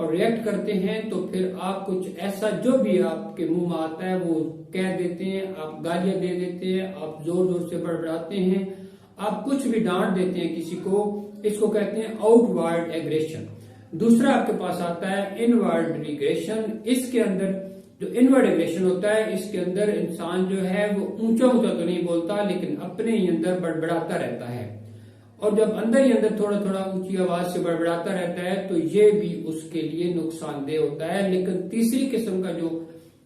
اور ریئیکٹ کرتے ہیں تو پھر آپ کچھ ایسا جو بھی آپ کے منہ میں آتا ہے وہ کہہ دیتے ہیں، آپ گالیاں دے دیتے ہیں، آپ زور زور سے بڑبڑاتے ہیں، آپ کچھ بھی ڈانٹ دیتے ہیں کسی کو، اس کو کہتے ہیں آؤٹ وارڈ ایگریشن۔ دوسرا آپ کے پاس آتا ہے انورڈ ریگریشن۔ اس کے اندر جو انورڈ ایگریشن ہوتا ہے، اس کے اندر انسان جو ہے وہ اونچا اونچا تو نہیں بولتا لیکن اپنے ہی اندر بڑبڑاتا رہتا ہے، اور جب اندر ہی اندر تھوڑا تھوڑا اونچی آواز سے بڑبڑاتا رہتا ہے تو یہ بھی اس کے لیے نقصان دہ ہوتا ہے۔ لیکن تیسری قسم کا جو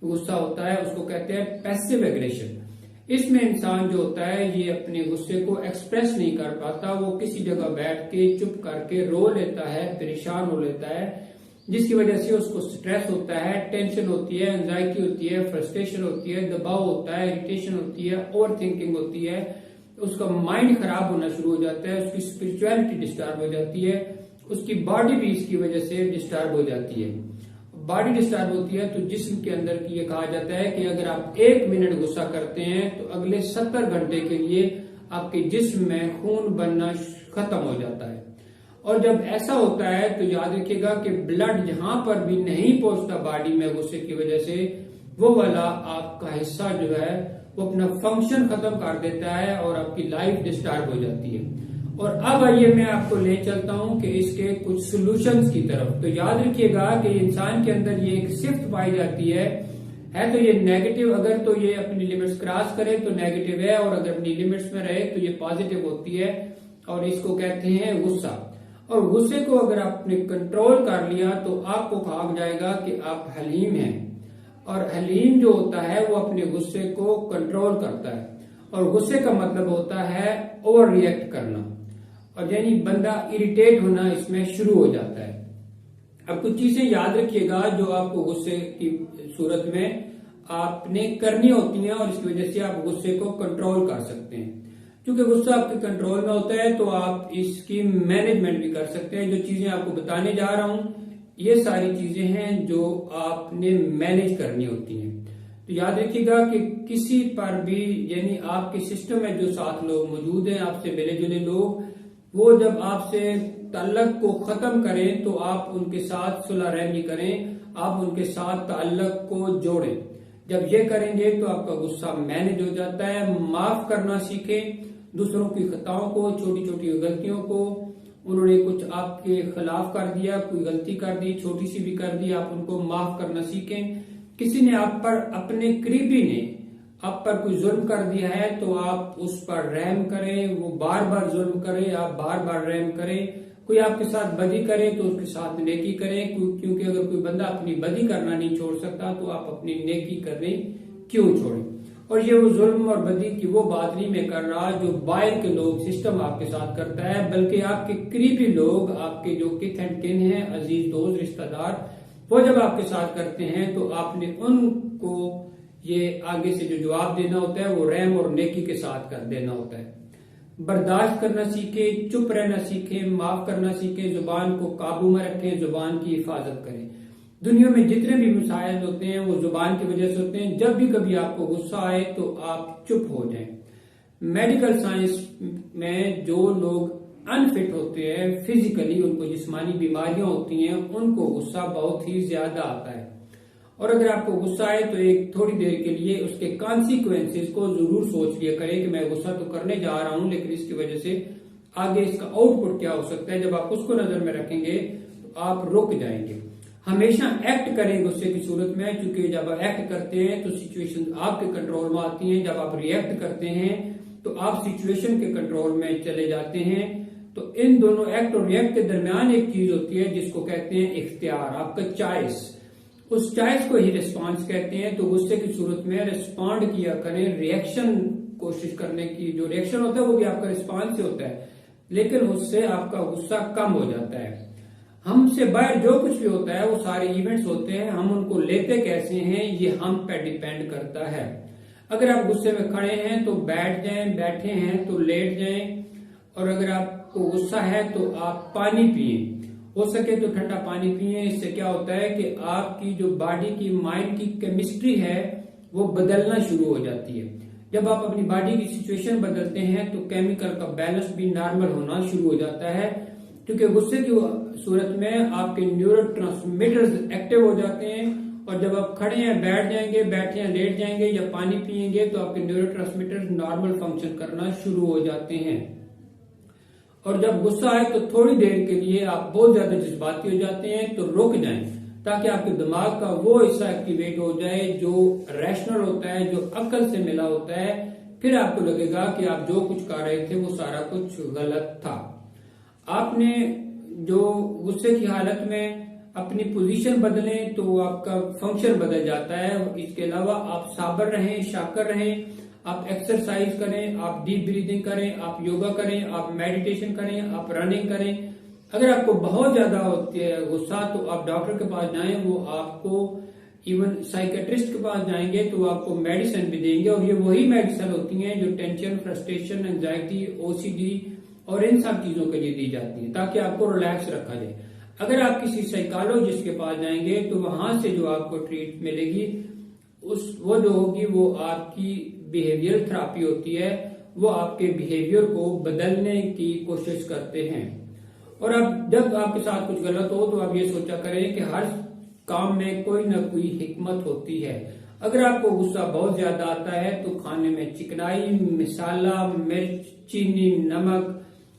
غصہ ہوتا ہے اس کو کہتے ہیں پیسو ایگریشن۔ اس میں انسان جو ہوتا ہے یہ اپنے غصے کو ایکسپریس نہیں کر پاتا، وہ کسی جگہ بیٹھ کے چپ کر کے رو لیتا ہے، پریشان ہو لیتا ہے، جس کی وجہ سے اس کو سٹریس ہوتا ہے، ٹینشن ہوتی ہے، انزائٹی ہوتی ہے، فرسٹریشن ہوتی ہے، دباؤ ہوتا ہے، اریٹیشن ہوتی ہے، اوور تھنکنگ ہوتی ہے، اس کا مائنڈ خراب ہونا شروع ہو جاتا ہے، اس کی اسپرچولیٹی ڈسٹرب ہو جاتی ہے، اس کی باڈی بھی اس کی وجہ سے ڈسٹرب ہو جاتی ہے۔ باڈی ڈسٹرب ہوتی ہے تو جسم کے اندر کی یہ کہا جاتا ہے کہ اگر آپ 1 منٹ غصہ کرتے ہیں تو اگلے 70 گھنٹے کے لیے آپ کے جسم میں خون بننا ختم ہو جاتا ہے۔ اور جب ایسا ہوتا ہے تو یاد رکھیے گا کہ بلڈ جہاں پر بھی نہیں پہنچتا باڈی میں غصے کی وجہ سے، وہ والا آپ کا حصہ جو ہے وہ اپنا فنکشن ختم کر دیتا ہے اور آپ کی لائف ڈسٹرب ہو جاتی ہے۔ اور اب آئیے میں آپ کو لے چلتا ہوں کہ اس کے کچھ سولوشنز کی طرف۔ تو یاد رکھیے گا کہ انسان کے اندر یہ ایک صفت پائی جاتی ہے تو یہ نیگیٹو، اگر تو یہ اپنی لمٹس کراس کرے تو نیگیٹو ہے، اور اگر اپنی لمٹس میں رہے تو یہ پازیٹو ہوتی ہے، اور اس کو کہتے ہیں غصہ۔ اور غصے کو اگر آپ نے کنٹرول کر لیا تو آپ کو کہا جائے گا کہ آپ حلیم ہیں، اور حلیم جو ہوتا ہے وہ اپنے غصے کو کنٹرول کرتا ہے، اور غصے کا مطلب ہوتا ہے اوور ریئیکٹ کرنا، اور یعنی بندہ اریٹیٹ ہونا اس میں شروع ہو جاتا ہے۔ اب کچھ چیزیں یاد رکھیے گا جو آپ کو غصے کی صورت میں آپ نے کرنی ہوتی ہیں، اور اس کی وجہ سے آپ غصے کو کنٹرول کر سکتے ہیں۔ کیونکہ غصہ آپ کے کنٹرول میں ہوتا ہے تو آپ اس کی مینجمنٹ بھی کر سکتے ہیں۔ جو چیزیں آپ کو بتانے جا رہا ہوں یہ ساری چیزیں ہیں جو آپ نے مینج کرنی ہوتی ہیں۔ تو یاد رکھیے گا کہ کسی پر بھی، یعنی آپ کے سسٹم میں جو 7 لوگ موجود ہیں، آپ سے ملے جلے لوگ، وہ جب آپ سے تعلق کو ختم کریں تو آپ ان کے ساتھ صلح رحمی کریں، آپ ان کے ساتھ تعلق کو جوڑیں۔ جب یہ کریں گے تو آپ کا غصہ مینج ہو جاتا ہے۔ معاف کرنا سیکھیں دوسروں کی خطاؤں کو، چھوٹی چھوٹی غلطیوں کو۔ انہوں نے کچھ آپ کے خلاف کر دیا، کوئی غلطی کر دی، چھوٹی سی بھی کر دی، آپ ان کو معاف کرنا سیکھیں۔ کسی نے آپ پر، اپنے قریبی نے آپ پر کوئی ظلم کر دیا ہے تو آپ اس پر رحم کریں، وہ بار بار ظلم کرے آپ بار بار رحم کریں۔ کوئی آپ کے ساتھ بدی کرے تو اس کے ساتھ نیکی کریں، کیونکہ اگر کوئی بندہ اپنی بدی کرنا نہیں چھوڑ سکتا تو آپ اپنی نیکی کرنے کیوں چھوڑیں۔ اور یہ وہ ظلم اور بدی کی وہ بات نہیں میں کر رہا جو باہر کے لوگ سسٹم آپ کے ساتھ کرتا ہے، بلکہ آپ کے قریبی لوگ، آپ کے جو کت اینڈ کن ہیں، عزیز دوست رشتہ دار، وہ جب آپ کے ساتھ کرتے ہیں تو آپ نے ان کو یہ آگے سے جو جواب دینا ہوتا ہے وہ رحم اور نیکی کے ساتھ کر دینا ہوتا ہے۔ برداشت کرنا سیکھیں، چپ رہنا سیکھیں، معاف کرنا سیکھیں، زبان کو قابو میں رکھیں، زبان کی حفاظت کریں۔ دنیا میں جتنے بھی مسائل ہوتے ہیں وہ زبان کی وجہ سے ہوتے ہیں۔ جب بھی کبھی آپ کو غصہ آئے تو آپ چپ ہو جائیں۔ میڈیکل سائنس میں جو لوگ انفٹ ہوتے ہیں فزیکلی، ان کو جسمانی بیماریاں ہوتی ہیں، ان کو غصہ بہت ہی زیادہ آتا ہے۔ اور اگر آپ کو غصہ آئے تو ایک تھوڑی دیر کے لیے اس کے کانسیکوینسز کو ضرور سوچ لیا کریں کہ میں غصہ تو کرنے جا رہا ہوں لیکن اس کی وجہ سے آگے اس کا آؤٹ پٹ کیا ہو سکتا ہے۔ جب آپ اس کو نظر میں رکھیں گے تو آپ رک جائیں گے۔ ہمیشہ ایکٹ کریں غصے کی صورت میں، کیونکہ جب آپ ایکٹ کرتے ہیں تو سچویشن آپ کے کنٹرول میں آتی ہیں، جب آپ ریئیکٹ کرتے ہیں تو آپ سچویشن کے کنٹرول میں چلے جاتے ہیں۔ تو ان دونوں ایکٹ اور ریئیکٹ کے درمیان ایک چیز ہوتی ہے جس کو کہتے ہیں اختیار، آپ کا چوائس۔ اس چوائس کو ہی ریسپانس کہتے ہیں۔ تو غصے کی صورت میں ریسپونڈ کیا کریں، ریئیکشن کوشش کرنے کی، جو ریئیکشن ہوتا ہے وہ بھی آپ کا ریسپانس سے ہوتا ہے، لیکن اس سے آپ کا غصہ کم ہو جاتا ہے۔ ہم سے باہر جو کچھ بھی ہوتا ہے وہ سارے ایونٹس ہوتے ہیں، ہم ان کو لیتے کیسے ہیں یہ ہم پہ ڈیپینڈ کرتا ہے۔ اگر آپ غصے میں کھڑے ہیں تو بیٹھ جائیں، بیٹھے ہیں تو لیٹ جائیں، اور اگر آپ کو غصہ ہے تو آپ پانی پئیں، ہو سکے تو ٹھنڈا پانی پئیں۔ اس سے کیا ہوتا ہے کہ آپ کی جو باڈی کی، مائنڈ کی کیمسٹری ہے وہ بدلنا شروع ہو جاتی ہے۔ جب آپ اپنی باڈی کی سچویشن بدلتے ہیں تو کیمیکل کا بیلنس بھی نارمل ہونا شروع ہو جاتا ہے، کیونکہ غصے کی صورت میں آپ کے نیورو ٹرانسمیٹرز ایکٹیو ہو جاتے ہیں، اور جب آپ کھڑے ہیں، بیٹھ جائیں گے، بیٹھے ہیں لیٹ جائیں گے یا پانی پیئیں گے تو آپ کے نیورو ٹرانسمیٹرز نارمل فنکشن کرنا شروع ہو جاتے ہیں۔ اور جب غصہ آئے تو تھوڑی دیر کے لیے آپ بہت زیادہ جذباتی ہو جاتے ہیں تو رک جائیں، تاکہ آپ کے دماغ کا وہ حصہ ایکٹیویٹ ہو جائے جو ریشنل ہوتا ہے، جو عقل سے ملا ہوتا ہے۔ پھر آپ کو لگے گا کہ آپ جو کچھ کر رہے تھے وہ سارا کچھ غلط تھا۔ آپ نے جو غصے کی حالت میں اپنی پوزیشن بدلیں تو آپ کا فنکشن بدل جاتا ہے۔ اس کے علاوہ آپ صابر رہیں، شاکر رہیں، آپ ایکسرسائز کریں، آپ ڈیپ بریدنگ کریں، آپ یوگا کریں، آپ میڈیٹیشن کریں، آپ رننگ کریں۔ اگر آپ کو بہت زیادہ ہوتی ہے غصہ تو آپ ڈاکٹر کے پاس جائیں، وہ آپ کو ایون سائیکیٹرسٹ کے پاس جائیں گے تو وہ آپ کو میڈیسن بھی دیں گے، اور یہ وہی میڈیسن ہوتی ہیں جو ٹینشن، فرسٹریشن، انزائٹی، OCD اور ان سب چیزوں کے لیے دی جاتی ہیں تاکہ آپ کو ریلیکس رکھا جائے۔ اگر آپ کسی سائیکالوجسٹ کے پاس جائیں گے تو وہاں سے جو آپ کو ٹریٹ ملے گی وہ جو ہوگی وہ آپ کی بیہیویئر تھراپی ہوتی ہے، وہ آپ کے بیہیویئر کو بدلنے کی کوشش کرتے ہیں۔ اور اب جب آپ کے ساتھ کچھ غلط ہو تو آپ یہ سوچا کریں کہ ہر کام میں کوئی نہ کوئی حکمت ہوتی ہے۔ اگر آپ کو غصہ بہت زیادہ آتا ہے تو کھانے میں چکنائی، مسالہ، مرچ، چینی، نمک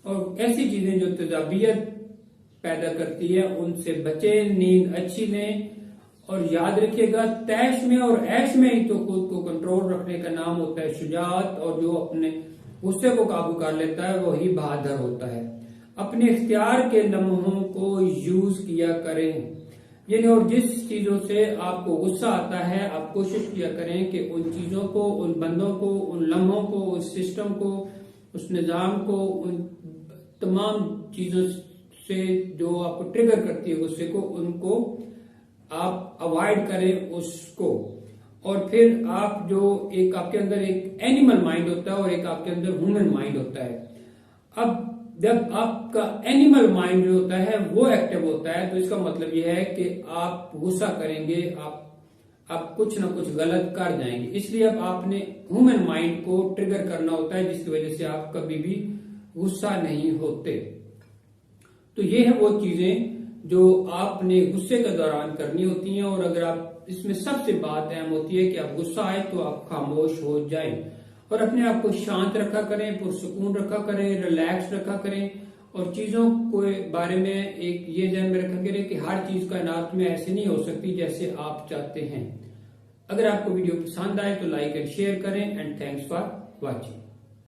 اور ایسی چیزیں جو تیزابیت پیدا کرتی ہے ان سے بچیں، نیند اچھی لیں، اور یاد رکھیے گا تیش میں اور عیش میں ہی تو خود کو کنٹرول رکھنے کا نام ہوتا ہے شجاعت، اور جو اپنے غصے کو قابو کر لیتا ہے وہی بہادر ہوتا ہے۔ اپنے اختیار کے لمحوں کو یوز کیا کریں، یعنی اور جس چیزوں سے آپ کو غصہ آتا ہے آپ کوشش کیا کریں کہ ان چیزوں کو، ان بندوں کو، ان لمحوں کو، اس سسٹم کو، اس نظام کو، ان تمام چیزوں سے جو آپ کو ٹریگر کرتی ہے غصے کو، ان کو آپ اوائڈ کریں اس کو۔ اور پھر آپ جو ایک آپ کے اندر ایک اینیمل مائنڈ ہوتا ہے اور ایک آپ کے اندر ہیومن مائنڈ ہوتا ہے۔ اب جب آپ کا اینیمل مائنڈ جو ہوتا ہے وہ ایکٹیو ہوتا ہے تو اس کا مطلب یہ ہے کہ آپ غصہ کریں گے، آپ کچھ نہ کچھ غلط کر جائیں گے، اس لیے اب آپ نے ہیومن مائنڈ کو ٹریگر کرنا ہوتا ہے جس کی وجہ سے آپ کبھی بھی غصہ نہیں ہوتے۔ تو یہ ہے وہ چیزیں جو آپ نے غصے کے دوران کرنی ہوتی ہیں، اور اگر آپ اس میں سب سے بات اہم ہوتی ہے کہ آپ غصہ آئے تو آپ خاموش ہو جائیں اور اپنے آپ کو شانت رکھا کریں، پرسکون رکھا کریں، ریلیکس رکھا کریں، اور چیزوں کے بارے میں ایک یہ ذہن میں رکھا کریں کہ ہر چیز کائنات میں ایسے نہیں ہو سکتی جیسے آپ چاہتے ہیں۔ اگر آپ کو ویڈیو پسند آئے تو لائک اینڈ شیئر کریں، اینڈ تھینکس فار واچنگ۔